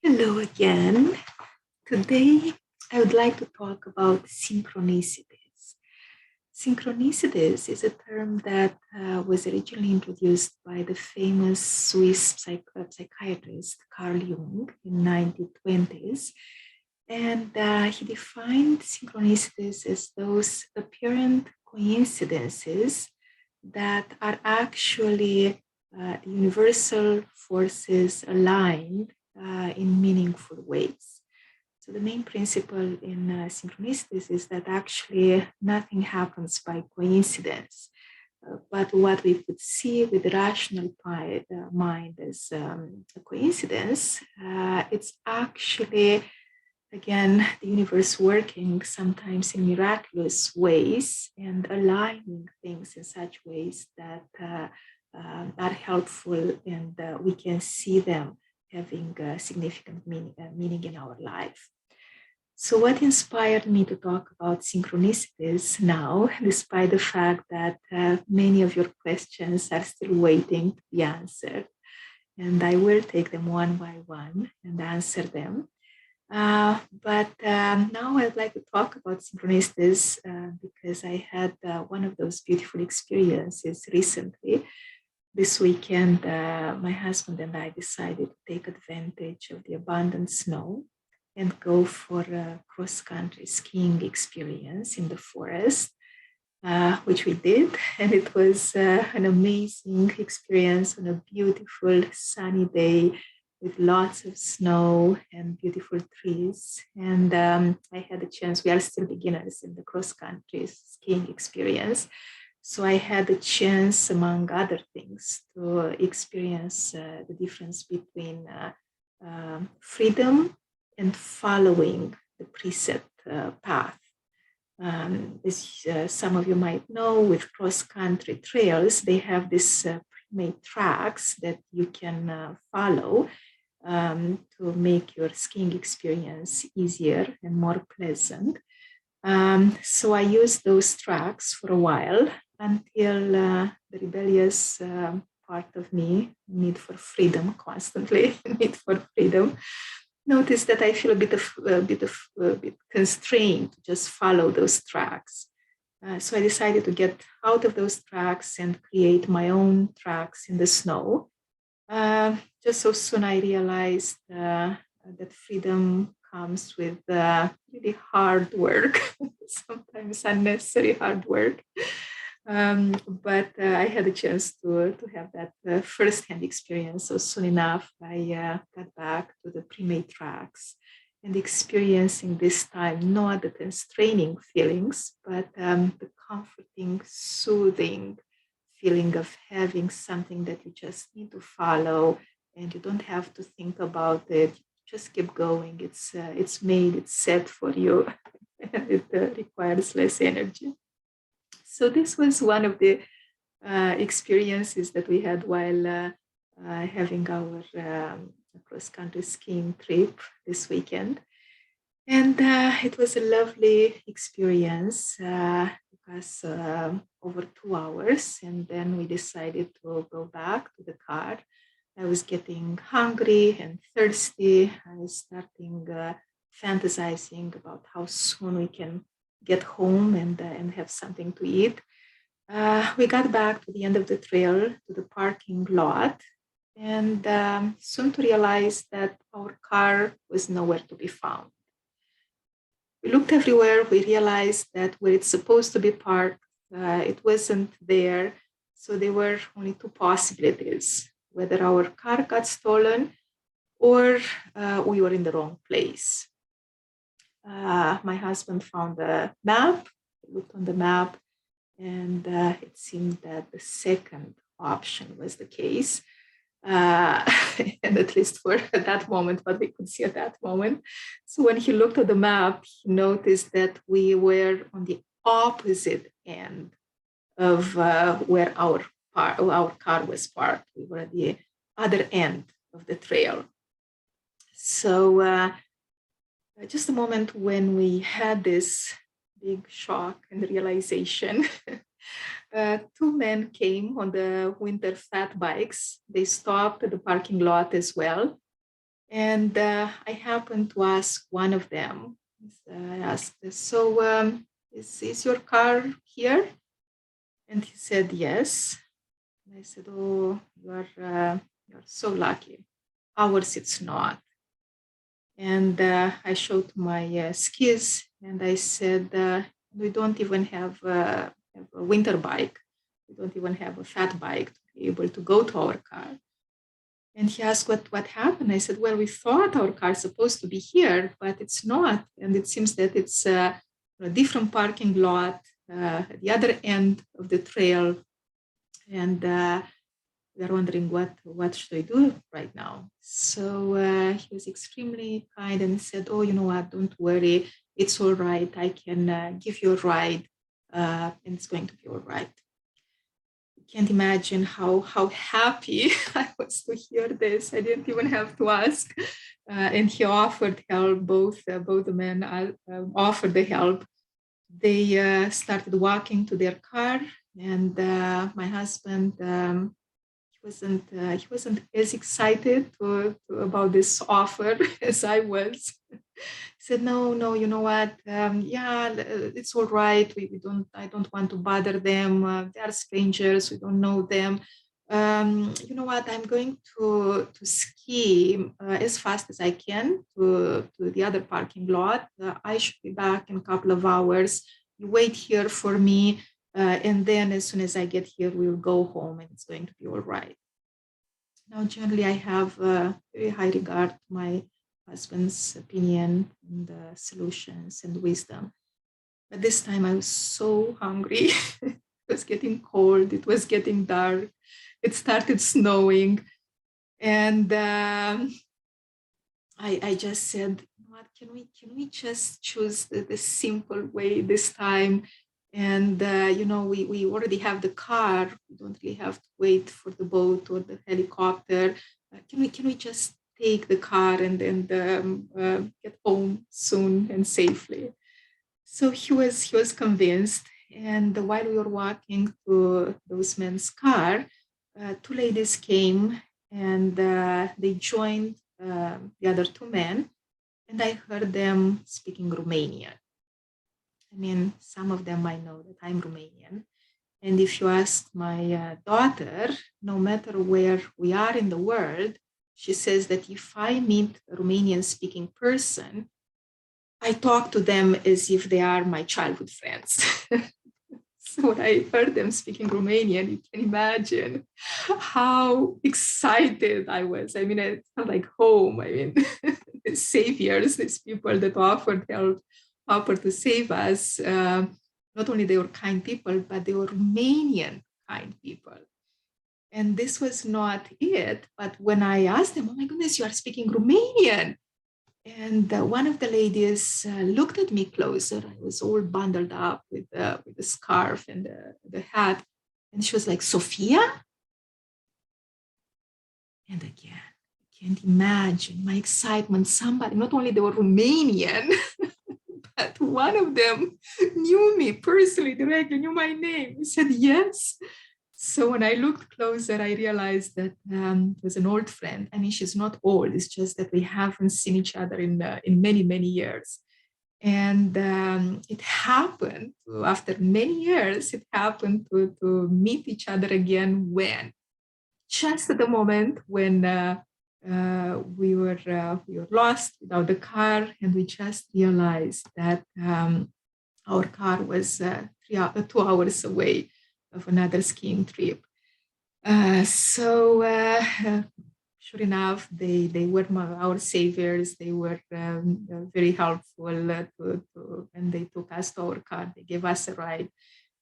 Hello again. Today, I would like to talk about synchronicities. Synchronicities is a term that was originally introduced by the famous Swiss psychiatrist Carl Jung in 1920s. And he defined synchronicities as those apparent coincidences that are actually universal forces aligned in meaningful ways. So the main principle in synchronicities is that actually nothing happens by coincidence. But what we could see with the rational mind as a coincidence, it's actually, again, the universe working sometimes in miraculous ways and aligning things in such ways that are helpful and we can see them having a significant meaning in our life. So what inspired me to talk about synchronicities now, despite the fact that many of your questions are still waiting to be answered, and I will take them one by one and answer them. But now I'd like to talk about synchronicities because I had one of those beautiful experiences recently. This weekend, my husband and I decided to take advantage of the abundant snow and go for a cross-country skiing experience in the forest, which we did. And it was an amazing experience on a beautiful sunny day with lots of snow and beautiful trees. And I had a chance, we are still beginners in the cross-country skiing experience. So I had a chance, among other things, to experience the difference between freedom and following the preset path. As some of you might know, with cross-country trails, they have these pre-made tracks that you can follow to make your skiing experience easier and more pleasant. So I used those tracks for a while until the rebellious part of me, need for freedom constantly, need for freedom, noticed that I feel a bit constrained to just follow those tracks. So I decided to get out of those tracks and create my own tracks in the snow. Just so soon I realized that freedom comes with really hard work, sometimes unnecessary hard work. But I had a chance to have that first-hand experience. So soon enough, I got back to the pre-made tracks and experiencing this time not the constraining feelings, but the comforting, soothing feeling of having something that you just need to follow and you don't have to think about it. Just keep going. It's made, it's set for you. It requires less energy. So this was one of the experiences that we had while having our cross-country skiing trip this weekend. And it was a lovely experience. It took us over 2 hours, and then we decided to go back to the car. I was getting hungry and thirsty. I was starting fantasizing about how soon we can get home and have something to eat. We got back to the end of the trail, to the parking lot, and soon to realize that our car was nowhere to be found. We looked everywhere. We realized that where it's supposed to be parked, it wasn't there. So there were only two possibilities, whether our car got stolen or we were in the wrong place. My husband found a map, looked on the map, and it seemed that the second option was the case. And at least for that moment, what we could see at that moment. So when he looked at the map, he noticed that we were on the opposite end of where our car was parked. We were at the other end of the trail. So just a moment when we had this big shock and realization, two men came on the winter fat bikes. They stopped at the parking lot as well. And I happened to ask one of them. I asked, so is your car here? And he said, yes. And I said, oh, you're so lucky. Ours, it's not. And I showed my skis, and I said, we don't even have a winter bike. We don't even have a fat bike to be able to go to our car. And he asked what happened. I said, well, we thought our car is supposed to be here, but it's not. And it seems that it's a different parking lot at the other end of the trail. And we are wondering what should I do right now? So he was extremely kind and said, oh, you know what, don't worry. It's all right. I can give you a ride and it's going to be all right. Can't imagine how happy I was to hear this. I didn't even have to ask. And he offered help. Both the men offered the help. They started walking to their car, and my husband he wasn't as excited about this offer as I was. He said, no, you know what? Yeah, it's all right. I don't want to bother them. They are strangers. We don't know them. You know what? I'm going to ski as fast as I can to the other parking lot. I should be back in a couple of hours. You wait here for me. And then as soon as I get here, we'll go home and it's going to be all right. Now, generally, I have very high regard to my husband's opinion and solutions and wisdom. But this time I was so hungry. It was getting cold. It was getting dark. It started snowing. And I just said, what, can we just choose the simple way this time? And, we already have the car. We don't really have to wait for the boat or the helicopter. Can we just take the car and get home soon and safely? So he was convinced. And while we were walking to those men's car, two ladies came and they joined the other two men. And I heard them speaking Romanian. I mean, some of them might know that I'm Romanian. And if you ask my daughter, no matter where we are in the world, she says that if I meet a Romanian speaking person, I talk to them as if they are my childhood friends. So when I heard them speaking Romanian, you can imagine how excited I was. I mean, it felt like home. I mean, the saviors, these people that offered help, offered to save us. Not only they were kind people, but they were Romanian kind people. And this was not it. But when I asked them, oh my goodness, you are speaking Romanian. And one of the ladies looked at me closer. I was all bundled up with the scarf and the hat. And she was like, Sophia? And again, I can't imagine my excitement. Somebody, not only they were Romanian, but one of them knew me personally, directly, knew my name. He said, yes. So when I looked closer, I realized that it was an old friend. I mean, she's not old. It's just that we haven't seen each other in many, many years. And it happened after many years, it happened to meet each other again when? Just at the moment when we were lost without the car, and we just realized that our car was 2 hours away of another skiing trip. So sure enough, they were our saviors. They were very helpful and they took us to our car. They gave us a ride,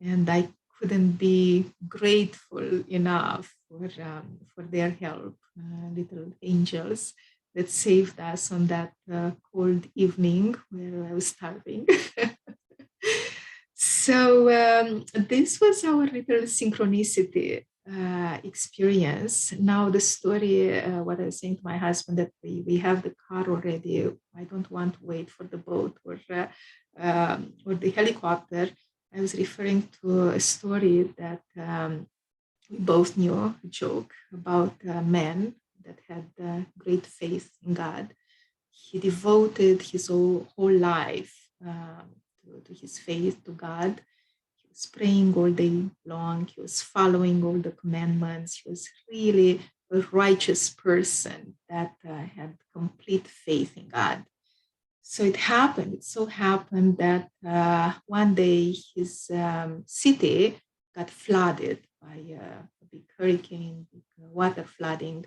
and I couldn't be grateful enough for their help, little angels that saved us on that cold evening where I was starving. So this was our little synchronicity experience. Now the story, what I was saying to my husband, that we have the car already. I don't want to wait for the boat or the helicopter. I was referring to a story that we both knew, a joke about men that had great faith in God. he devoted his whole life to his faith, to God. He was praying all day long. He was following all the commandments. He was really a righteous person that had complete faith in God. So it so happened that one day his city got flooded by a big hurricane, big water flooding.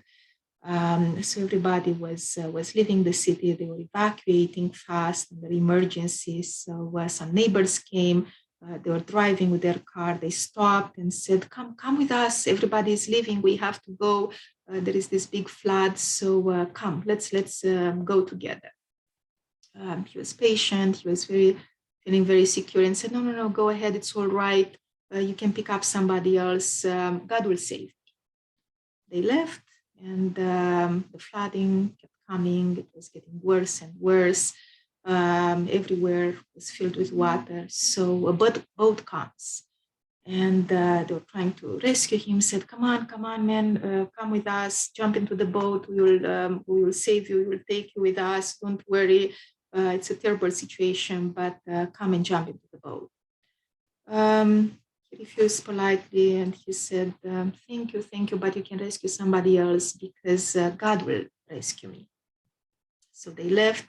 So everybody was leaving the city. They were evacuating fast under emergencies. So some neighbors came. They were driving with their car. They stopped and said, come with us. Everybody is leaving. We have to go. There is this big flood. So come, let's go together. He was patient. He was feeling very secure and said, no, go ahead. It's all right. You can pick up somebody else. God will save you. They left, and the flooding kept coming. It was getting worse and worse. Everywhere was filled with water. So a boat comes, and they were trying to rescue him. Said, come on, man, come with us. Jump into the boat. We will save you. We will take you with us. Don't worry. It's a terrible situation, but come and jump into the boat. He refused politely, and he said, thank you, but you can rescue somebody else because God will rescue me. So they left.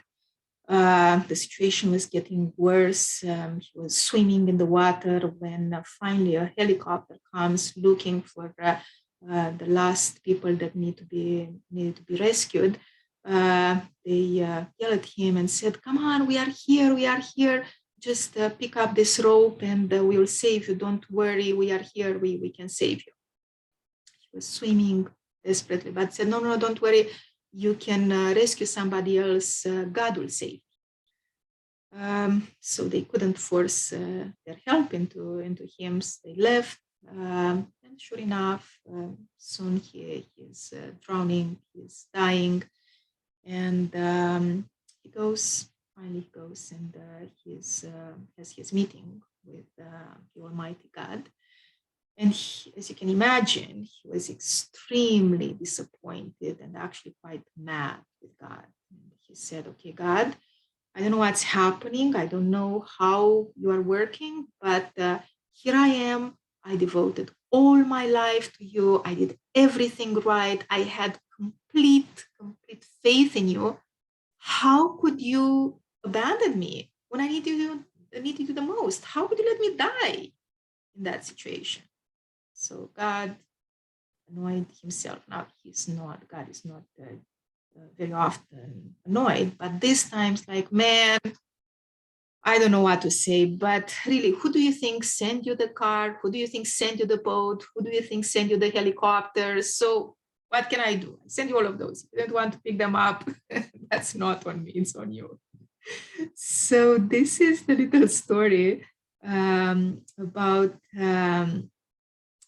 The situation was getting worse. He was swimming in the water when finally a helicopter comes looking for the last people that needed to be rescued. They yelled at him and said, come on, we are here. Just pick up this rope and we will save you. Don't worry, we are here, we can save you. He was swimming desperately, but said, no, don't worry, you can rescue somebody else. God will save you. So they couldn't force their help into him. So they left, and sure enough, soon he is drowning, he is dying, and he goes and has his meeting with the Almighty God. And as you can imagine, he was extremely disappointed and actually quite mad with God. And he said, okay, God, I don't know what's happening. I don't know how you are working, but here I am. I devoted all my life to you. I did everything right. I had complete faith in you. How could you abandon me when I needed you the most? How could you let me die in that situation? So God annoyed himself. Now God is not very often annoyed, but this time it's like, man, I don't know what to say, but really, who do you think sent you the car? Who do you think sent you the boat? Who do you think sent you the helicopter? So what can I do? I send you all of those. If you don't want to pick them up, that's not on me, it's on you. So this is the little story about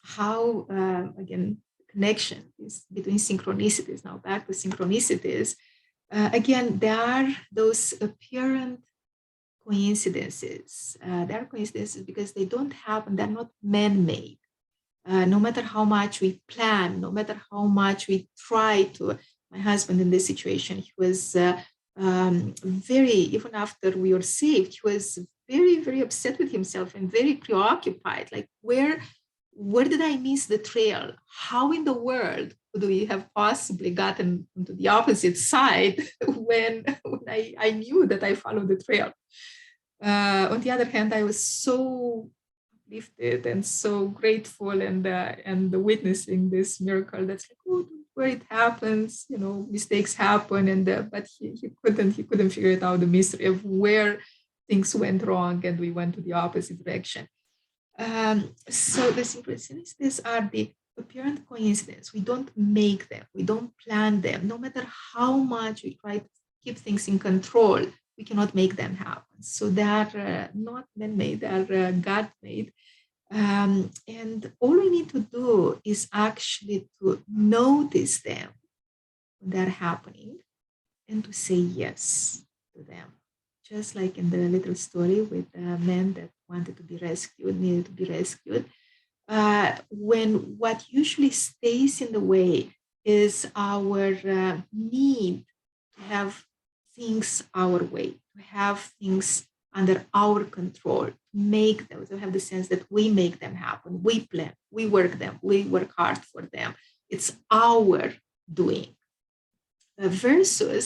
how, again, connection is between synchronicities. Now back to synchronicities. Again, there are those apparent coincidences. They are coincidences because they don't happen, they're not man-made. No matter how much we plan, no matter how much we try to, my husband in this situation, he was even after we were saved, he was very upset with himself and very preoccupied. Like, where did I miss the trail? How in the world could we have possibly gotten to the opposite side when I knew that I followed the trail? On the other hand, I was so lifted and so grateful and witnessing this miracle. That's like, oh, where it happens, mistakes happen, but he couldn't figure it out, the mystery of where things went wrong, and we went to the opposite direction. So the synchronicities are the apparent coincidence. We don't make them, we don't plan them. No matter how much we try to keep things in control, we cannot make them happen. So they are not man-made, they are God-made. And all we need to do is actually to notice them when they're happening and to say yes to them. Just like in the little story with the man that wanted to be rescued, needed to be rescued. When what usually stays in the way is our need to have things our way, to have things under our control, to make them, to have the sense that we make them happen, we plan, we work hard for them. It's our doing. Versus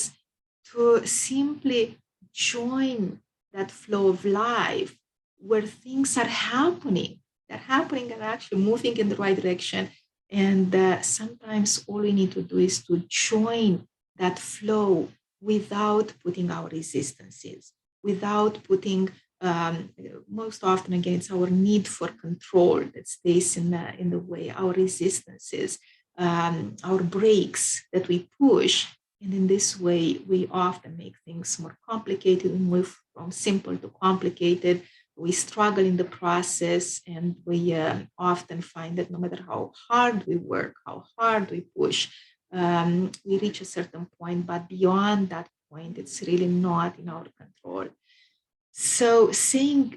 to simply join that flow of life where things are happening. They're happening and actually moving in the right direction. And sometimes all we need to do is to join that flow without putting our resistances, without putting, most often again, it's our need for control that stays in the way, our resistances, our brakes that we push. And in this way, we often make things more complicated. We move from simple to complicated. We struggle in the process, and we often find that no matter how hard we work, how hard we push, we reach a certain point, but beyond that point, it's really not in our control. So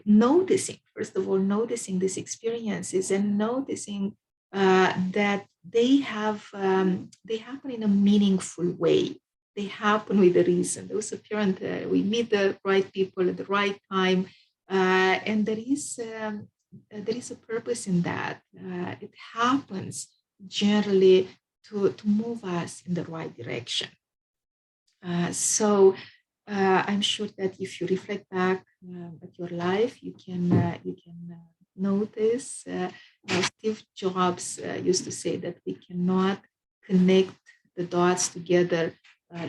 noticing, first of all, noticing these experiences and noticing that they happen in a meaningful way. They happen with a reason. Those apparent, we meet the right people at the right time, and there is a purpose in that. It happens generally to move us in the right direction. So I'm sure that if you reflect back at your life, you can notice. Steve Jobs used to say that we cannot connect the dots together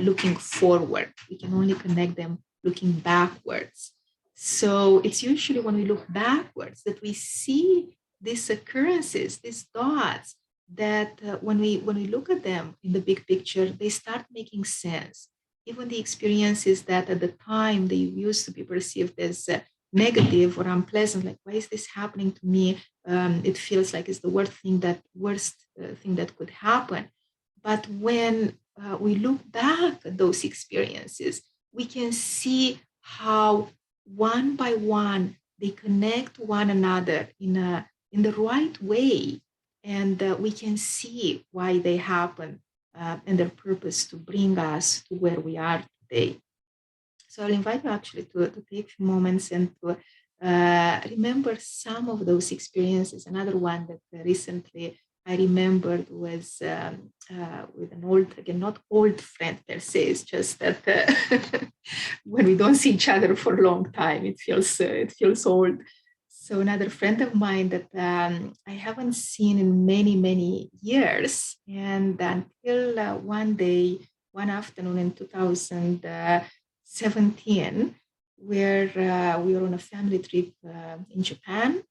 looking forward. We can only connect them looking backwards. So it's usually when we look backwards that we see these occurrences, these dots, that when we look at them in the big picture, they start making sense. Even the experiences that at the time they used to be perceived as negative or unpleasant, like, why is this happening to me? It feels like it's the worst thing that could happen. But when we look back at those experiences, we can see how one by one they connect one another in the right way, and we can see why they happen and their purpose to bring us to where we are today. So I'll invite you actually to take a few moments and to remember some of those experiences. Another one that recently I remembered was with an old, again, not old friend per se, it's just that when we don't see each other for a long time, it feels old. So another friend of mine that I haven't seen in many, many years. And until one day, one afternoon in 2017, where we were on a family trip in Japan,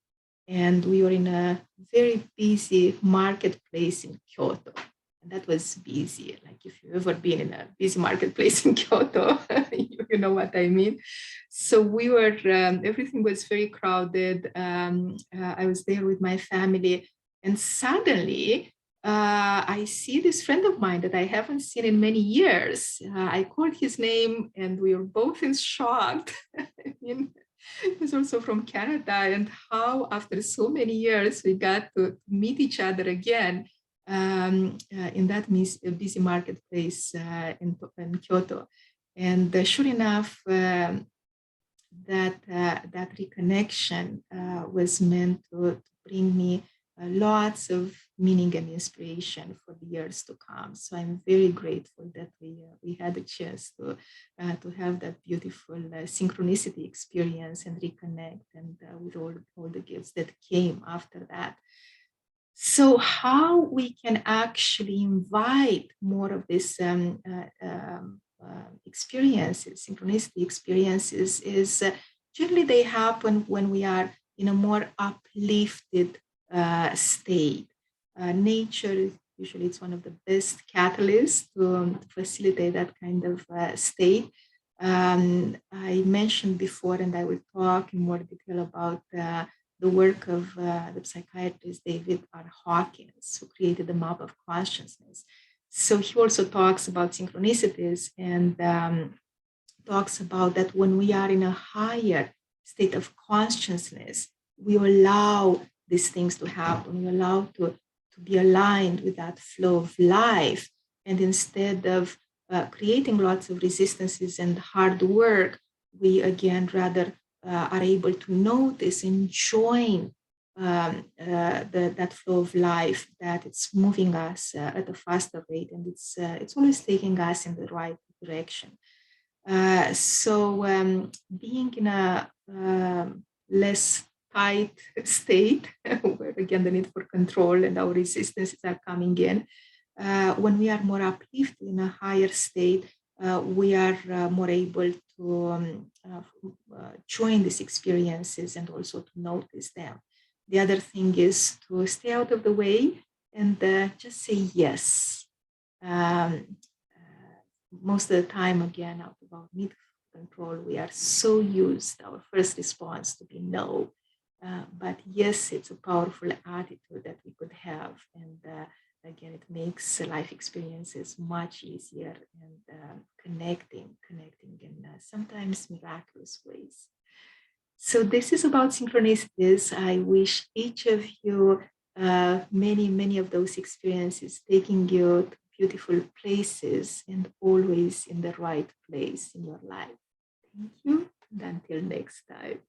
and we were in a very busy marketplace in Kyoto. And that was busy. Like if you've ever been in a busy marketplace in Kyoto, you know what I mean. So we were, everything was very crowded. I was there with my family, and suddenly I see this friend of mine that I haven't seen in many years. I called his name, and we were both in shock. I mean, he's also from Canada, and how after so many years we got to meet each other again in that busy marketplace in Kyoto. And sure enough, that reconnection was meant to bring me lots of meaning and inspiration for the years to come. So I'm very grateful that we had a chance to have that beautiful synchronicity experience and reconnect, and with all the gifts that came after that. So how we can actually invite more of this experiences, synchronicity experiences, is generally they happen when we are in a more uplifted state. Nature, usually it's one of the best catalysts to facilitate that kind of state. I mentioned before, and I will talk in more detail about the work of the psychiatrist David R. Hawkins, who created the map of consciousness. So he also talks about synchronicities and talks about that when we are in a higher state of consciousness, we allow these things to happen. We allow to be aligned with that flow of life. And instead of creating lots of resistances and hard work, we again rather are able to notice and join that flow of life, that it's moving us at a faster rate, and it's always taking us in the right direction. So being in a less tight state, where again the need for control and our resistances are coming in, when we are more uplifted in a higher state, we are more able to join these experiences and also to notice them. The other thing is to stay out of the way and just say yes. Most of the time, again, out of our need for control, we are so used, our first response to be no. But yes, it's a powerful attitude that we could have. And again, it makes life experiences much easier and connecting in sometimes miraculous ways. So this is about synchronicities. I wish each of you many of those experiences, taking you to beautiful places and always in the right place in your life. Thank you, and until next time.